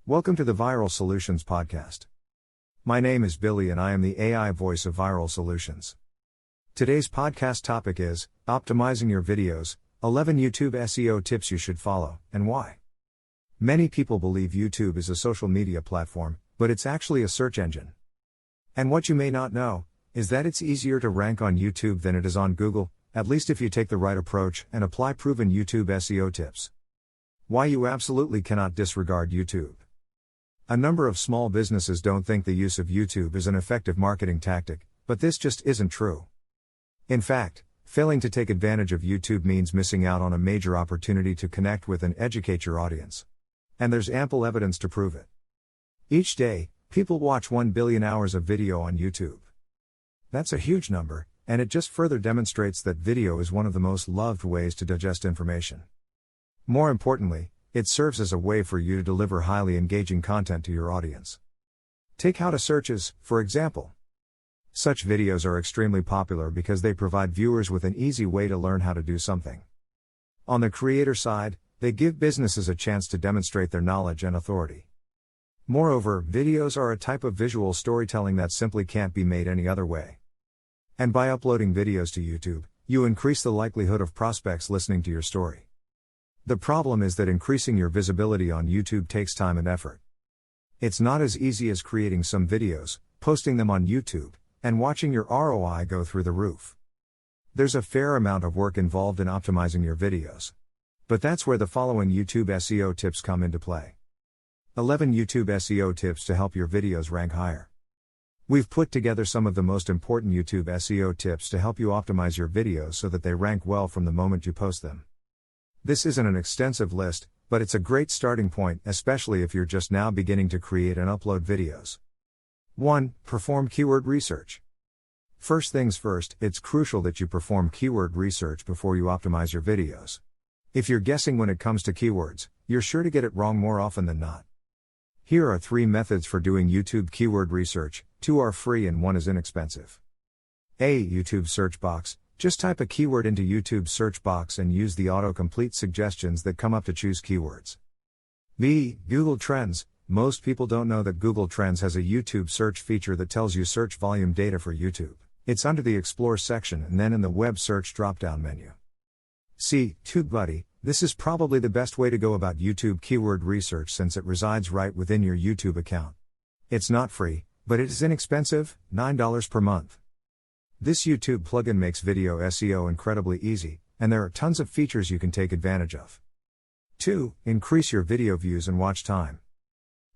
Welcome to the Viral Solutions Podcast. My name is Billy and I am the AI voice of Viral Solutions. Today's podcast topic is optimizing your videos, 11 YouTube SEO tips you should follow, and why. Many people believe YouTube is a social media platform, but it's actually a search engine. And what you may not know is that it's easier to rank on YouTube than it is on Google, at least if you take the right approach and apply proven YouTube SEO tips. Why you absolutely cannot disregard YouTube. A number of small businesses don't think the use of YouTube is an effective marketing tactic, but this just isn't true. In fact, failing to take advantage of YouTube means missing out on a major opportunity to connect with and educate your audience. And there's ample evidence to prove it. Each day, people watch 1 billion hours of video on YouTube. That's a huge number, and it just further demonstrates that video is one of the most loved ways to digest information. More importantly, it serves as a way for you to deliver highly engaging content to your audience. Take how to searches, for example. Such videos are extremely popular because they provide viewers with an easy way to learn how to do something. On the creator side, they give businesses a chance to demonstrate their knowledge and authority. Moreover, videos are a type of visual storytelling that simply can't be made any other way. And by uploading videos to YouTube, you increase the likelihood of prospects listening to your story. The problem is that increasing your visibility on YouTube takes time and effort. It's not as easy as creating some videos, posting them on YouTube, and watching your ROI go through the roof. There's a fair amount of work involved in optimizing your videos. But that's where the following YouTube SEO tips come into play. 11 YouTube SEO tips to help your videos rank higher. We've put together some of the most important YouTube SEO tips to help you optimize your videos so that they rank well from the moment you post them. This isn't an extensive list, but it's a great starting point, especially if you're just now beginning to create and upload videos. 1. Perform keyword research. First things first, it's crucial that you perform keyword research before you optimize your videos. If you're guessing when it comes to keywords, you're sure to get it wrong more often than not. Here are 3 methods for doing YouTube keyword research, 2 are free and 1 is inexpensive. A. YouTube search box. Just type a keyword into YouTube's search box and use the autocomplete suggestions that come up to choose keywords. B. Google Trends. Most people don't know that Google Trends has a YouTube search feature that tells you search volume data for YouTube. It's under the Explore section and then in the web search drop-down menu. C. TubeBuddy. This is probably the best way to go about YouTube keyword research since it resides right within your YouTube account. It's not free, but it is inexpensive, $9 per month. This YouTube plugin makes video SEO incredibly easy, and there are tons of features you can take advantage of. 2. Increase your video views and watch time.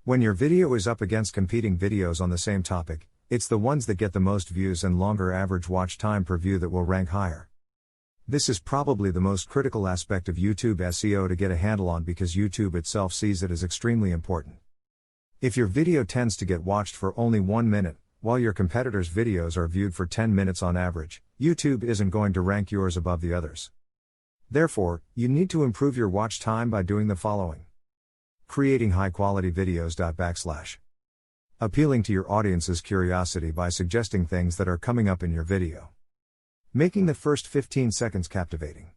When your video is up against competing videos on the same topic, it's the ones that get the most views and longer average watch time per view that will rank higher. This is probably the most critical aspect of YouTube SEO to get a handle on because YouTube itself sees it as extremely important. If your video tends to get watched for only 1 minute, while your competitors' videos are viewed for 10 minutes on average, YouTube isn't going to rank yours above the others. Therefore, you need to improve your watch time by doing the following. Creating high-quality videos. Appealing to your audience's curiosity by suggesting things that are coming up in your video. Making the first 15 seconds captivating.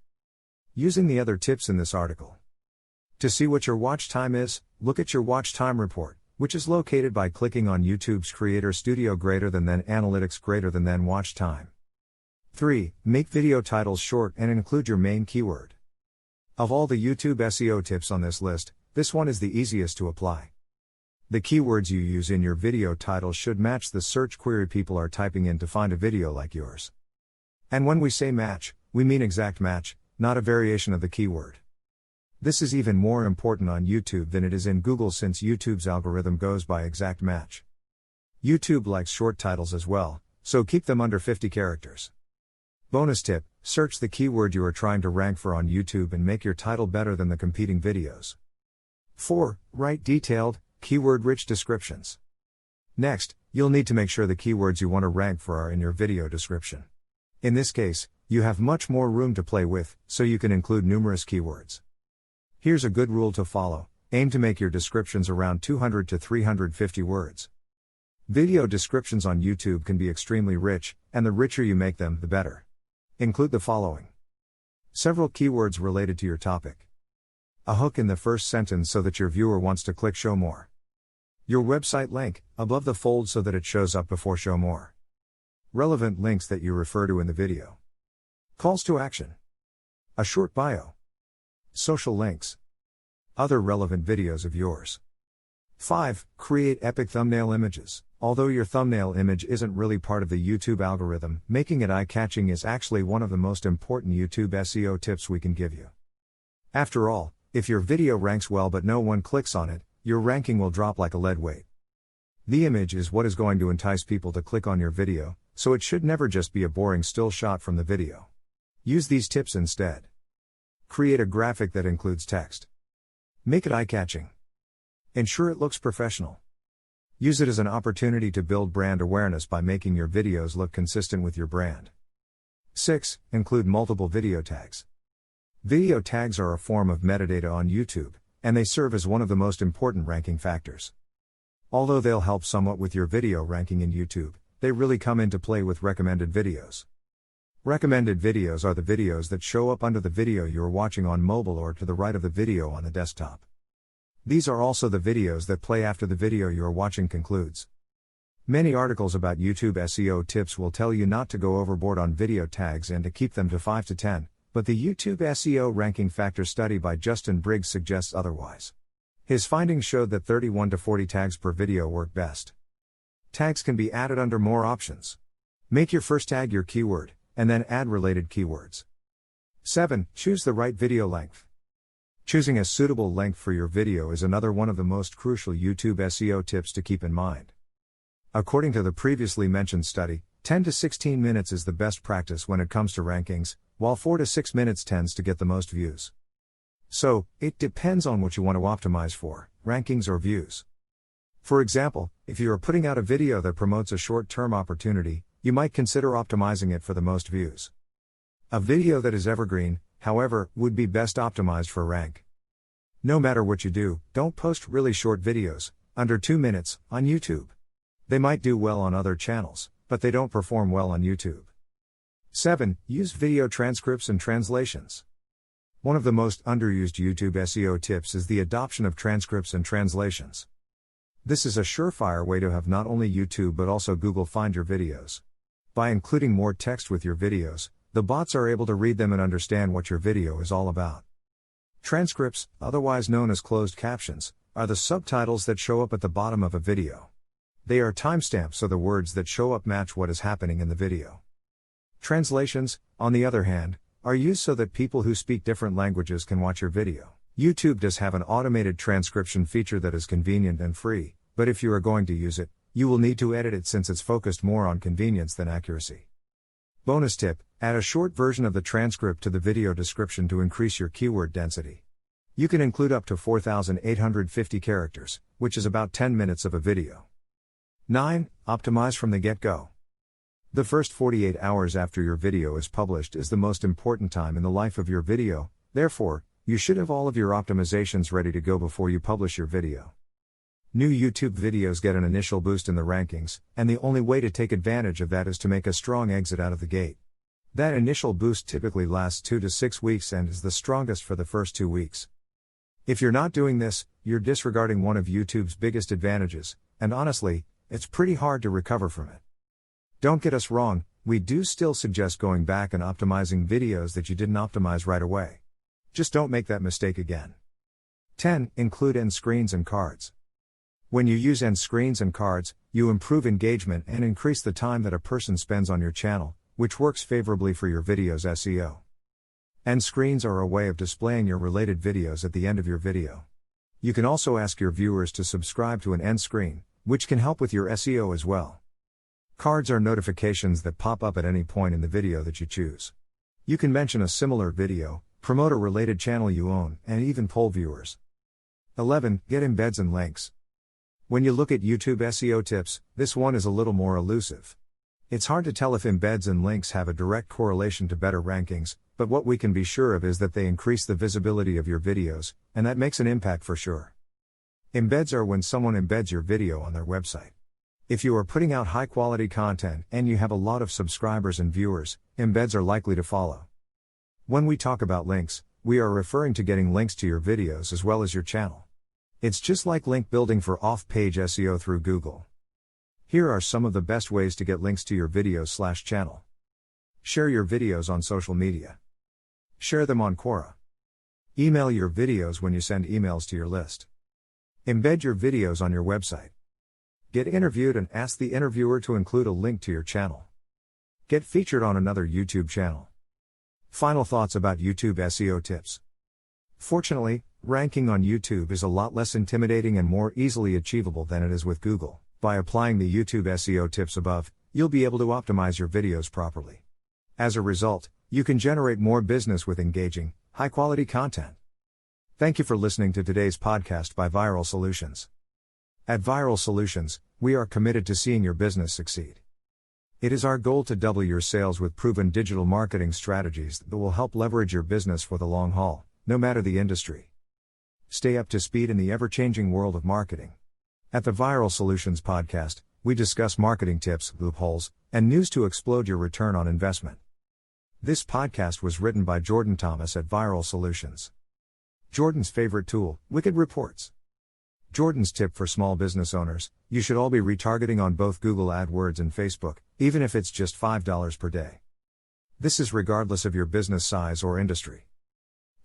Using the other tips in this article. To see what your watch time is, look at your watch time report, which is located by clicking on YouTube's Creator Studio > Analytics > watch time. 3. Make video titles short and include your main keyword. Of all the YouTube SEO tips on this list, this one is the easiest to apply. The keywords you use in your video titles should match the search query people are typing in to find a video like yours. And when we say match, we mean exact match, not a variation of the keyword. This is even more important on YouTube than it is in Google since YouTube's algorithm goes by exact match. YouTube likes short titles as well, so keep them under 50 characters. Bonus tip, search the keyword you are trying to rank for on YouTube and make your title better than the competing videos. 4. Write detailed, keyword-rich descriptions. Next, you'll need to make sure the keywords you want to rank for are in your video description. In this case, you have much more room to play with, so you can include numerous keywords. Here's a good rule to follow, aim to make your descriptions around 200 to 350 words. Video descriptions on YouTube can be extremely rich, and the richer you make them, the better. Include the following. Several keywords related to your topic. A hook in the first sentence so that your viewer wants to click show more. Your website link, above the fold so that it shows up before show more. Relevant links that you refer to in the video. Calls to action. A short bio. Social links. Other relevant videos of yours. 5. Create epic thumbnail images. Although your thumbnail image isn't really part of the YouTube algorithm, making it eye-catching is actually one of the most important YouTube SEO tips we can give you. After all, if your video ranks well but no one clicks on it, your ranking will drop like a lead weight. The image is what is going to entice people to click on your video, so it should never just be a boring still shot from the video. Use these tips instead. Create a graphic that includes text. Make it eye-catching. Ensure it looks professional. Use it as an opportunity to build brand awareness by making your videos look consistent with your brand. 6. Include multiple video tags. Video tags are a form of metadata on YouTube, and they serve as one of the most important ranking factors. Although they'll help somewhat with your video ranking in YouTube, they really come into play with recommended videos. Recommended videos are the videos that show up under the video you're watching on mobile or to the right of the video on the desktop. These are also the videos that play after the video you're watching concludes. Many articles about YouTube SEO tips will tell you not to go overboard on video tags and to keep them to 5 to 10, but the YouTube SEO ranking factor study by Justin Briggs suggests otherwise. His findings showed that 31 to 40 tags per video work best. Tags can be added under more options. Make your first tag your keyword, and then add related keywords. 7. Choose the right video length. Choosing a suitable length for your video is another one of the most crucial YouTube SEO tips to keep in mind. According to the previously mentioned study, 10 to 16 minutes is the best practice when it comes to rankings, while 4 to 6 minutes tends to get the most views. So, it depends on what you want to optimize for, rankings or views. For example, if you are putting out a video that promotes a short-term opportunity, you might consider optimizing it for the most views. A video that is evergreen, however, would be best optimized for rank. No matter what you do, don't post really short videos, under 2 minutes, on YouTube. They might do well on other channels, but they don't perform well on YouTube. 7. Use video transcripts and translations. One of the most underused YouTube SEO tips is the adoption of transcripts and translations. This is a surefire way to have not only YouTube but also Google find your videos. By including more text with your videos, the bots are able to read them and understand what your video is all about. Transcripts, otherwise known as closed captions, are the subtitles that show up at the bottom of a video. They are timestamped so the words that show up match what is happening in the video. Translations, on the other hand, are used so that people who speak different languages can watch your video. YouTube does have an automated transcription feature that is convenient and free, but if you are going to use it, you will need to edit it since it's focused more on convenience than accuracy. Bonus tip: add a short version of the transcript to the video description to increase your keyword density. You can include up to 4,850 characters, which is about 10 minutes of a video. 9. Optimize from the get-go. The first 48 hours after your video is published is the most important time in the life of your video, therefore, you should have all of your optimizations ready to go before you publish your video. New YouTube videos get an initial boost in the rankings, and the only way to take advantage of that is to make a strong exit out of the gate. That initial boost typically lasts 2 to 6 weeks and is the strongest for the first 2 weeks. If you're not doing this, you're disregarding one of YouTube's biggest advantages, and honestly, it's pretty hard to recover from it. Don't get us wrong, we do still suggest going back and optimizing videos that you didn't optimize right away. Just don't make that mistake again. 10. Include end screens and cards. When you use end screens and cards, you improve engagement and increase the time that a person spends on your channel, which works favorably for your video's SEO. End screens are a way of displaying your related videos at the end of your video. You can also ask your viewers to subscribe to an end screen, which can help with your SEO as well. Cards are notifications that pop up at any point in the video that you choose. You can mention a similar video, promote a related channel you own, and even poll viewers. 11. Get embeds and links. When you look at YouTube SEO tips, this one is a little more elusive. It's hard to tell if embeds and links have a direct correlation to better rankings, but what we can be sure of is that they increase the visibility of your videos, and that makes an impact for sure. Embeds are when someone embeds your video on their website. If you are putting out high-quality content and you have a lot of subscribers and viewers, embeds are likely to follow. When we talk about links, we are referring to getting links to your videos as well as your channel. It's just like link building for off-page SEO through Google. Here are some of the best ways to get links to your videos/channel. Share your videos on social media. Share them on Quora. Email your videos when you send emails to your list. Embed your videos on your website. Get interviewed and ask the interviewer to include a link to your channel. Get featured on another YouTube channel. Final thoughts about YouTube SEO tips. Fortunately, ranking on YouTube is a lot less intimidating and more easily achievable than it is with Google. By applying the YouTube SEO tips above, you'll be able to optimize your videos properly. As a result, you can generate more business with engaging, high-quality content. Thank you for listening to today's podcast by Viral Solutions. At Viral Solutions, we are committed to seeing your business succeed. It is our goal to double your sales with proven digital marketing strategies that will help leverage your business for the long haul, no matter the industry. Stay up to speed in the ever-changing world of marketing. At the Viral Solutions podcast, we discuss marketing tips, loopholes, and news to explode your return on investment. This podcast was written by Jordan Thomas at Viral Solutions. Jordan's favorite tool, Wicked Reports. Jordan's tip for small business owners: you should all be retargeting on both Google AdWords and Facebook, even if it's just $5 per day. This is regardless of your business size or industry.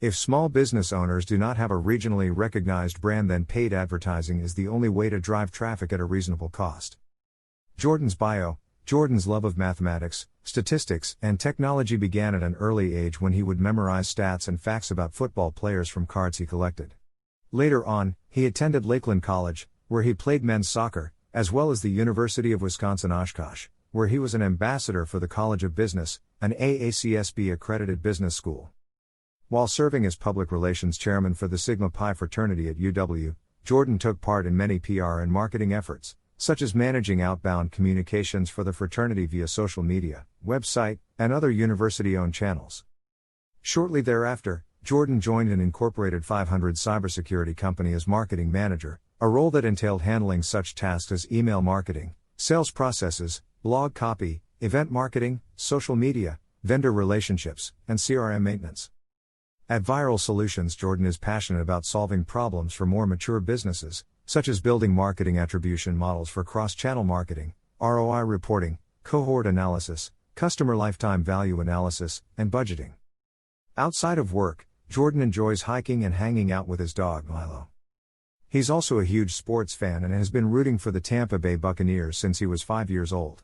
If small business owners do not have a regionally recognized brand, then paid advertising is the only way to drive traffic at a reasonable cost. Jordan's bio: Jordan's love of mathematics, statistics, and technology began at an early age when he would memorize stats and facts about football players from cards he collected. Later on, he attended Lakeland College, where he played men's soccer, as well as the University of Wisconsin-Oshkosh, where he was an ambassador for the College of Business, an AACSB-accredited business school. While serving as public relations chairman for the Sigma Pi fraternity at UW, Jordan took part in many PR and marketing efforts, such as managing outbound communications for the fraternity via social media, website, and other university-owned channels. Shortly thereafter, Jordan joined an Incorporated 500 cybersecurity company as marketing manager, a role that entailed handling such tasks as email marketing, sales processes, blog copy, event marketing, social media, vendor relationships, and CRM maintenance. At Viral Solutions, Jordan is passionate about solving problems for more mature businesses, such as building marketing attribution models for cross-channel marketing, ROI reporting, cohort analysis, customer lifetime value analysis, and budgeting. Outside of work, Jordan enjoys hiking and hanging out with his dog, Milo. He's also a huge sports fan and has been rooting for the Tampa Bay Buccaneers since he was 5 years old.